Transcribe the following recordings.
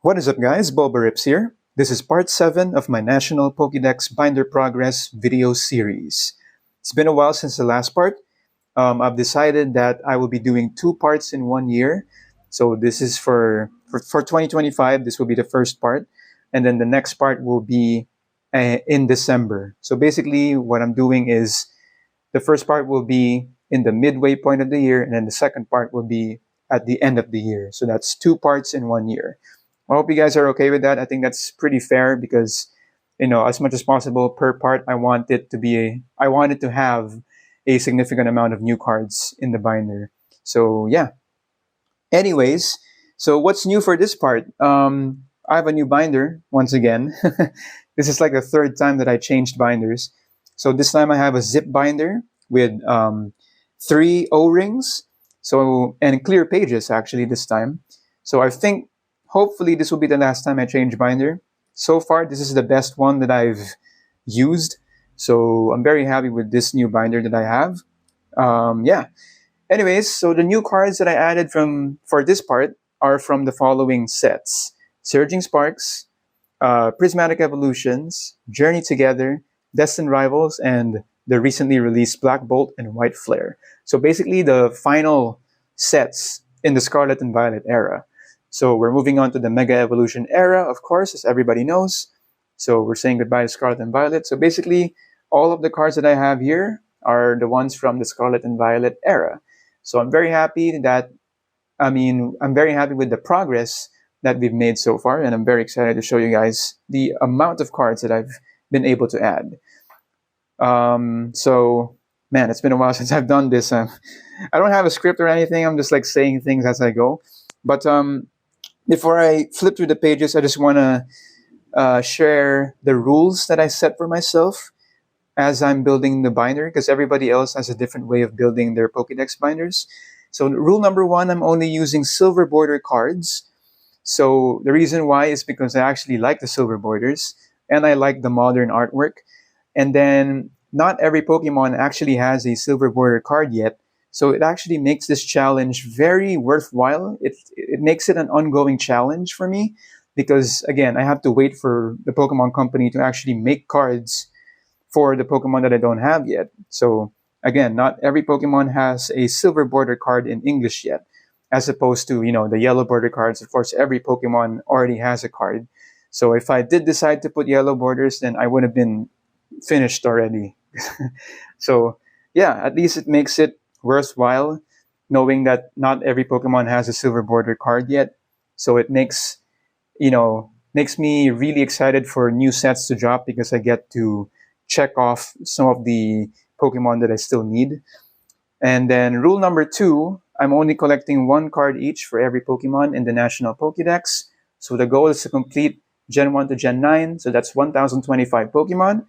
What is up guys, Bulbarips here. This is part 7 of my National Pokédex Binder Progress video series. It's been a while since the last part. I've decided that I will be doing 2 parts in 1 year. So this is for 2025, this will be the first part. And then the next part will be in December. So basically what I'm doing is the first part will be in the midway point of the year, and then the second part will be at the end of the year. So that's 2 parts in 1 year. I hope you guys are okay with that. I think that's pretty fair because, as much as possible per part, I want it to have a significant amount of new cards in the binder. So yeah. Anyways, so what's new for this part? I have a new binder once again. This is like the 3rd time that I changed binders. So this time I have a zip binder with 3 O-rings. And clear pages actually this time. So I think hopefully this will be the last time I change binder. So far, this is the best one that I've used. So I'm very happy with this new binder that I have. Yeah. Anyways, so the new cards that I added for this part are from the following sets: Surging Sparks, Prismatic Evolutions, Journey Together, Destined Rivals, and the recently released Black Bolt and White Flare. So basically the final sets in the Scarlet and Violet era. So we're moving on to the Mega Evolution era, of course, as everybody knows. So we're saying goodbye to Scarlet and Violet. So basically, all of the cards that I have here are the ones from the Scarlet and Violet era. So I'm very happy with the progress that we've made so far, and I'm very excited to show you guys the amount of cards that I've been able to add. So, man, it's been a while since I've done this. I don't have a script or anything. I'm just like saying things as I go. But before I flip through the pages, I just want to share the rules that I set for myself as I'm building the binder, because everybody else has a different way of building their Pokédex binders. So rule number 1, I'm only using silver border cards. So the reason why is because I actually like the silver borders and I like the modern artwork. And then not every Pokemon actually has a silver border card yet. So it actually makes this challenge very worthwhile. It makes it an ongoing challenge for me because, again, I have to wait for the Pokemon Company to actually make cards for the Pokemon that I don't have yet. So, again, not every Pokemon has a silver border card in English yet, as opposed to, the yellow border cards. Of course, every Pokemon already has a card. So if I did decide to put yellow borders, then I would have been finished already. So, yeah, at least it makes it worthwhile knowing that not every Pokemon has a silver border card yet. So it makes me really excited for new sets to drop because I get to check off some of the Pokemon that I still need. And then rule number 2, I'm only collecting 1 card each for every Pokemon in the National Pokédex. So the goal is to complete Gen 1 to Gen 9. So that's 1,025 Pokemon.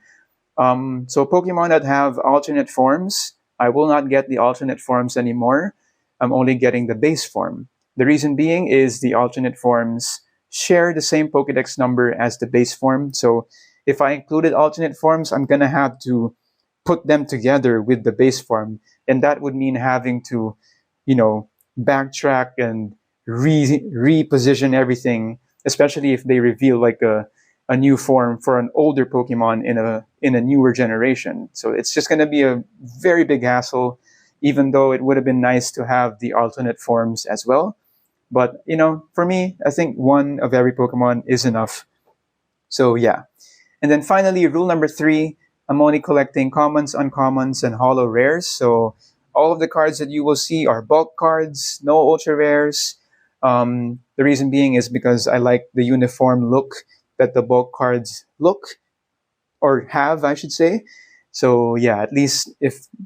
So Pokemon that have alternate forms, I will not get the alternate forms anymore. I'm only getting the base form. The reason being is the alternate forms share the same Pokédex number as the base form. So if I included alternate forms, I'm going to have to put them together with the base form. And that would mean having to, backtrack and reposition everything, especially if they reveal like a new form for an older Pokemon in a newer generation. So it's just going to be a very big hassle, even though it would have been nice to have the alternate forms as well. But, for me, I think 1 of every Pokemon is enough. So yeah. And then finally, rule number 3, I'm only collecting commons, uncommons, and holo rares. So all of the cards that you will see are bulk cards, no ultra rares. The reason being is because I like the uniform look that the bulk cards look or have, I should say. So yeah, at least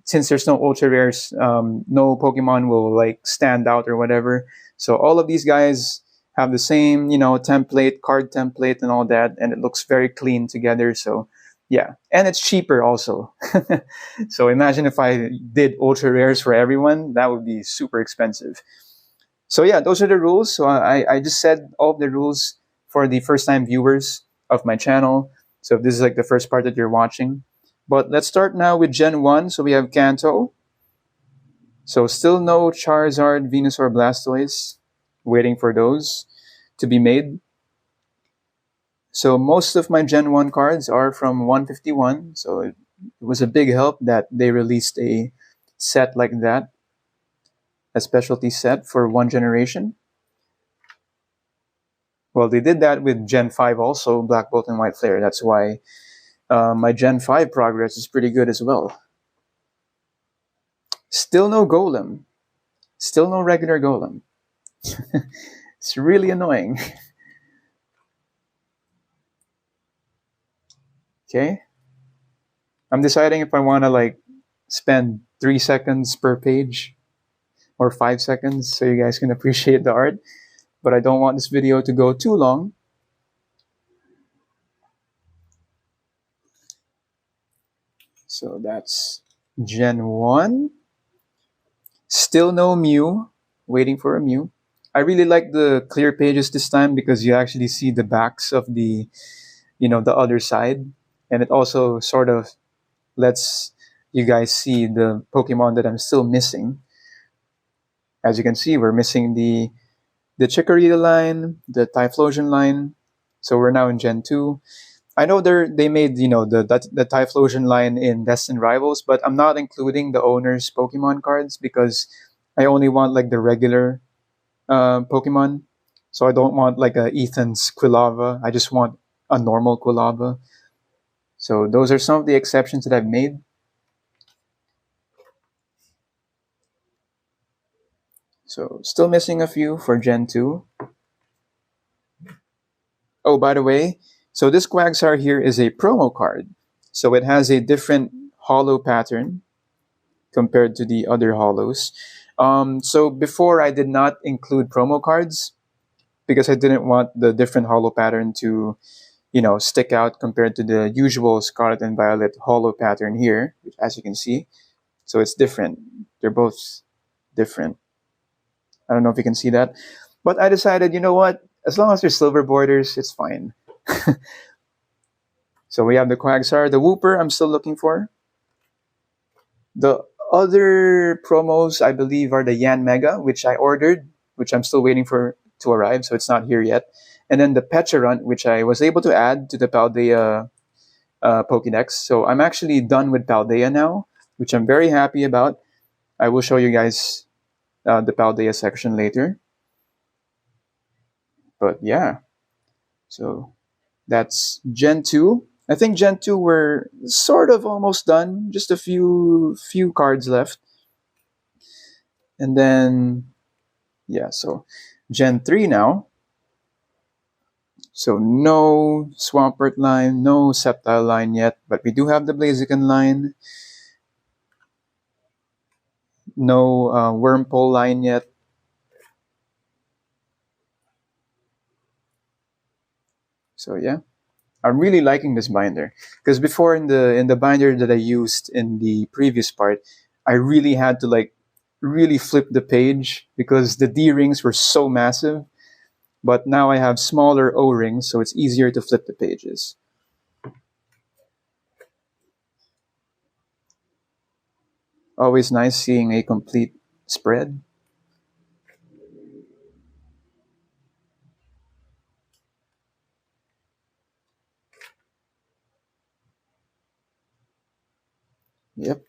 since there's no ultra rares, no Pokemon will like stand out or whatever. So all of these guys have the same, template, card template and all that, and it looks very clean together. So yeah, and it's cheaper also. So imagine if I did ultra rares for everyone, that would be super expensive. So yeah, those are the rules. So I just said all of the rules for the first-time viewers of my channel. So this is like the first part that you're watching. But let's start now with Gen 1. So we have Kanto. So still no Charizard, Venusaur, Blastoise. Waiting for those to be made. So most of my Gen 1 cards are from 151. So it was a big help that they released a set like that, a specialty set for one generation. Well, they did that with Gen 5 also, Black Bolt and White Flare. That's why my Gen 5 progress is pretty good as well. Still no Golem. Still no regular Golem. It's really annoying. Okay. I'm deciding if I want to like spend 3 seconds per page or 5 seconds so you guys can appreciate the art. But I don't want this video to go too long. So that's Gen 1. Still no Mew. Waiting for a Mew. I really like the clear pages this time because you actually see the backs of the, the other side. And it also sort of lets you guys see the Pokemon that I'm still missing. As you can see, we're missing the Chikorita line, the Typhlosion line. So we're now in Gen 2. I know they made, the Typhlosion line in Destined Rivals, but I'm not including the owner's Pokemon cards because I only want like the regular Pokemon. So I don't want like a Ethan's Quilava. I just want a normal Quilava. So those are some of the exceptions that I've made. So still missing a few for Gen 2. Oh, by the way, so this Quagsire here is a promo card. So it has a different holo pattern compared to the other holos. So before I did not include promo cards because I didn't want the different holo pattern to, stick out compared to the usual Scarlet and Violet holo pattern here, as you can see. So it's different. They're both different. I don't know if you can see that. But I decided, you know what? As long as there's silver borders, it's fine. So we have the Quagsire. The Wooper I'm still looking for. The other promos, I believe, are the Yan Mega, which I ordered, which I'm still waiting for to arrive, so it's not here yet. And then the Pecharunt, which I was able to add to the Paldea Pokédex. So I'm actually done with Paldea now, which I'm very happy about. I will show you guys the Paldea section later. But yeah, so that's Gen 2. I think Gen 2 we're sort of almost done. Just a few cards left. And then, yeah, so Gen 3 now. So no Swampert line, no Sceptile line yet, but we do have the Blaziken line. No Wurmple line yet. So yeah, I'm really liking this binder because before in the binder that I used in the previous part, I really had to like really flip the page because the D rings were so massive. But now I have smaller O rings, so it's easier to flip the pages. Always nice seeing a complete spread. Yep.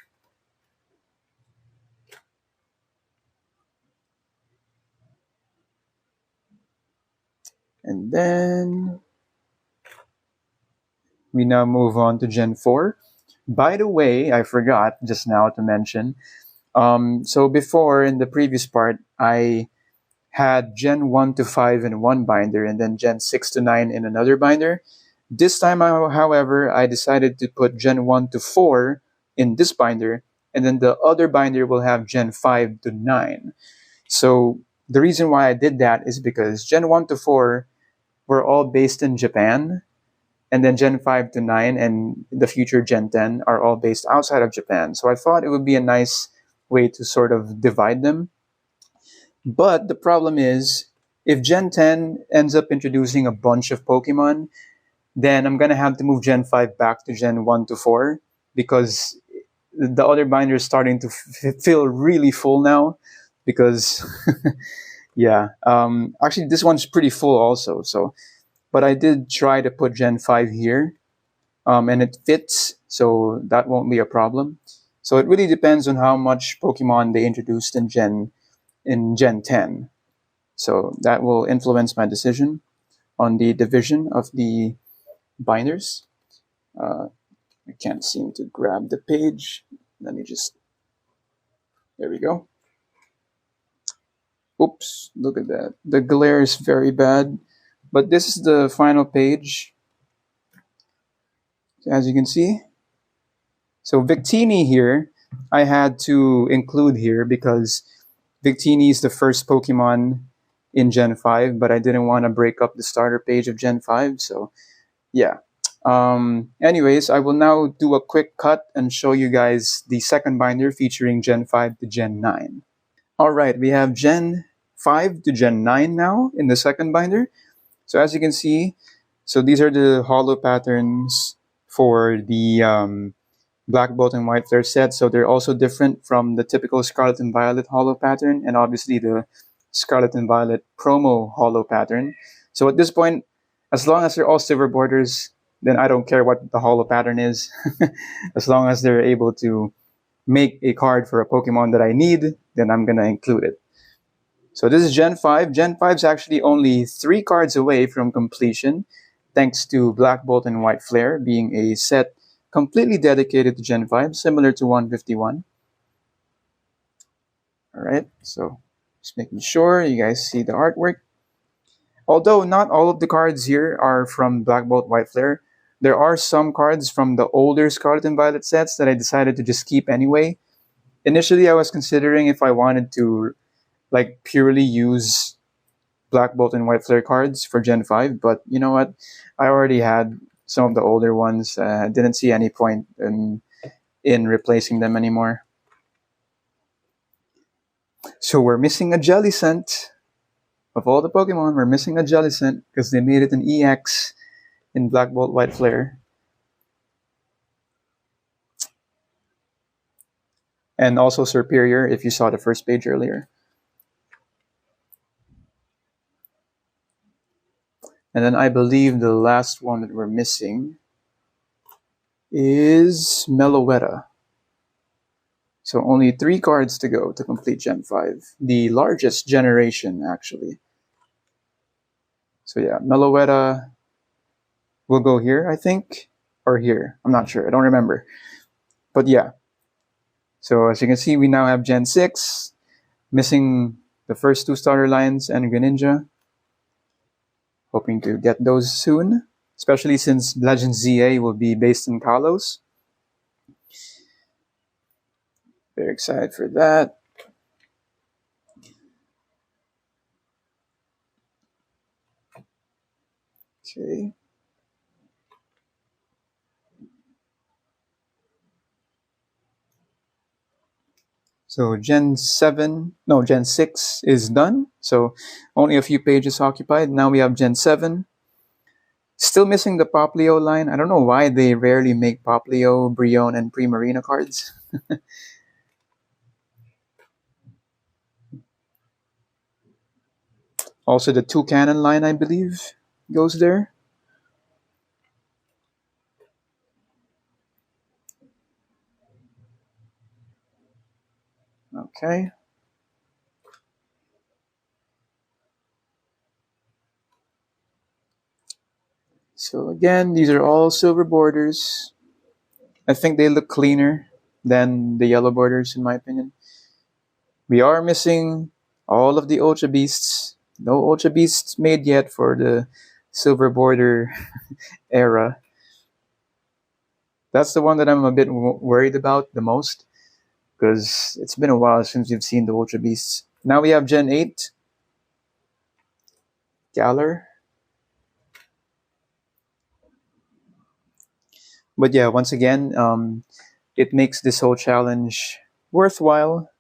And then we now move on to Gen 4. By the way, I forgot just now to mention. So before in the previous part, I had Gen 1 to 5 in one binder and then Gen 6 to 9 in another binder. This time, however, I decided to put Gen 1 to 4 in this binder, and then the other binder will have Gen 5 to 9. So the reason why I did that is because Gen 1 to 4 were all based in Japan, and then Gen 5 to 9 and the future Gen 10 are all based outside of Japan. So I thought it would be a nice way to sort of divide them. But the problem is, if Gen 10 ends up introducing a bunch of Pokemon, then I'm going to have to move Gen 5 back to Gen 1 to 4 because the other binder is starting to feel really full now because, yeah. Actually, this one's pretty full also. So but I did try to put Gen 5 here, and it fits, so that won't be a problem. So it really depends on how much Pokemon they introduced in Gen 10. So that will influence my decision on the division of the binders. I can't seem to grab the page. Let me just, there we go. Oops, look at that. The glare is very bad. But this is the final page, as you can see. So Victini here, I had to include here because Victini is the first Pokemon in Gen 5, but I didn't want to break up the starter page of Gen 5, so yeah. Anyways, I will now do a quick cut and show you guys the second binder featuring Gen 5 to Gen 9. Alright, we have Gen 5 to Gen 9 now in the second binder. So as you can see, so these are the holo patterns for the Black Bolt and White Flare set. So they're also different from the typical Scarlet and Violet holo pattern and obviously the Scarlet and Violet promo holo pattern. So at this point, as long as they're all silver borders, then I don't care what the holo pattern is. As long as they're able to make a card for a Pokemon that I need, then I'm going to include it. So this is Gen 5. Gen 5 is actually only 3 cards away from completion, thanks to Black Bolt and White Flare being a set completely dedicated to Gen 5, similar to 151. Alright, so just making sure you guys see the artwork. Although not all of the cards here are from Black Bolt White Flare, there are some cards from the older Scarlet and Violet sets that I decided to just keep anyway. Initially, I was considering if I wanted to like purely use Black Bolt and White Flare cards for Gen 5, but you know what? I already had some of the older ones. I didn't see any point in replacing them anymore. So we're missing a Jellicent. Of all the Pokemon, we're missing a Jellicent because they made it an EX in Black Bolt White Flare. And also Superior if you saw the first page earlier. And then I believe the last one that we're missing is Meloetta. So only 3 cards to go to complete Gen 5. The largest generation, actually. So yeah, Meloetta will go here, I think. Or here. I'm not sure. I don't remember. But yeah. So as you can see, we now have Gen 6. Missing the first 2 starter lines and Greninja. Hoping to get those soon. Especially since Legend ZA will be based in Kalos. Very excited for that. Okay. So Gen 6 is done. So only a few pages occupied. Now we have Gen 7. Still missing the Poplio line. I don't know why they rarely make Poplio, Brionne, and Primarina cards. Also the Toucannon line, I believe, goes there. Okay. So again, these are all silver borders. I think they look cleaner than the yellow borders, in my opinion. We are missing all of the Ultra Beasts. No Ultra Beasts made yet for the silver border era. That's the one that I'm a bit worried about the most, because it's been a while since you've seen the Ultra Beasts. Now we have Gen 8. Galar. But yeah, once again, it makes this whole challenge worthwhile.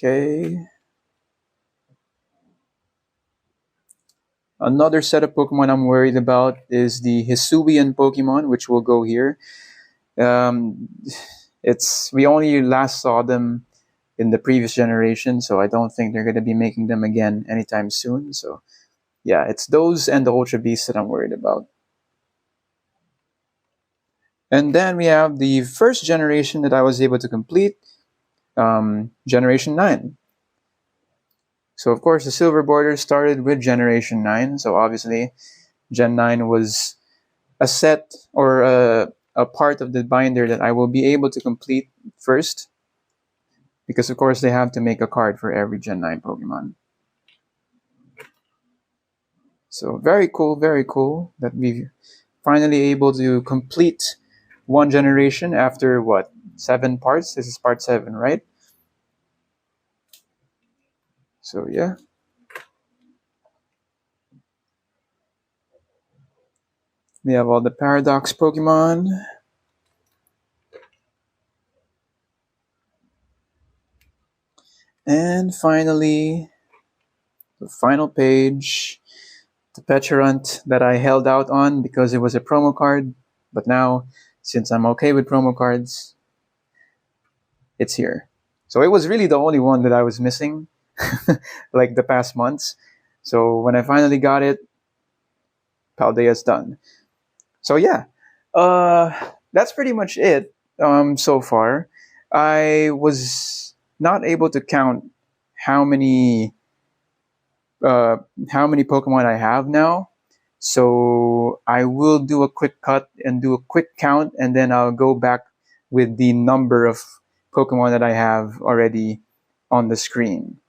Okay. Another set of Pokemon I'm worried about is the Hisuian Pokemon, which will go here. Um, we only last saw them in the previous generation, so I don't think they're going to be making them again anytime soon. So yeah, it's those and the Ultra Beast that I'm worried about. And then we have the first generation that I was able to complete, Generation 9. So of course the silver border started with Generation 9, so obviously Gen 9 was a set or a part of the binder that I will be able to complete first, because of course they have to make a card for every Gen 9 Pokemon. So very cool that we've finally able to complete one generation after what, 7 parts? This is part 7, right? So yeah. We have all the Paradox Pokemon. And finally, the final page, the Pecharunt that I held out on because it was a promo card. But now, since I'm okay with promo cards, it's here. So it was really the only one that I was missing, like the past months. So when I finally got it, Paldea's done. So yeah, that's pretty much it so far. I was not able to count how many Pokemon I have now. So I will do a quick cut and do a quick count, and then I'll go back with the number of Pokemon that I have already on the screen.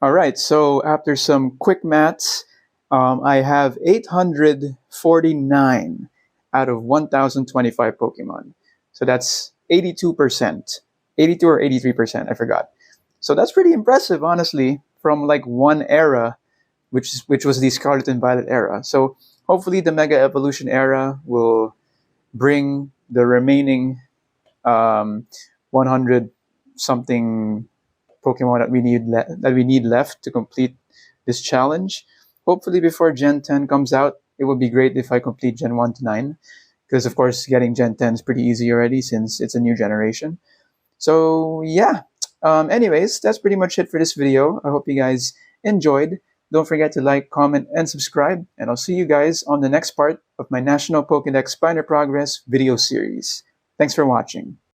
All right, so after some quick maths, I have 849 out of 1,025 Pokemon. So that's 82%. 82 or 83%, I forgot. So that's pretty impressive, honestly, from like one era, which was the Scarlet and Violet era. So hopefully the Mega Evolution era will bring the remaining 100 something Pokemon that we need left to complete this challenge. Hopefully before Gen 10 comes out, it would be great if I complete Gen 1 to 9, because of course getting Gen 10 is pretty easy already since it's a new generation. So yeah, anyways, that's pretty much it for this video. I hope you guys enjoyed. Don't forget to like, comment, and subscribe, and I'll see you guys on the next part of my National Pokédex Binder Progress video series. Thanks for watching.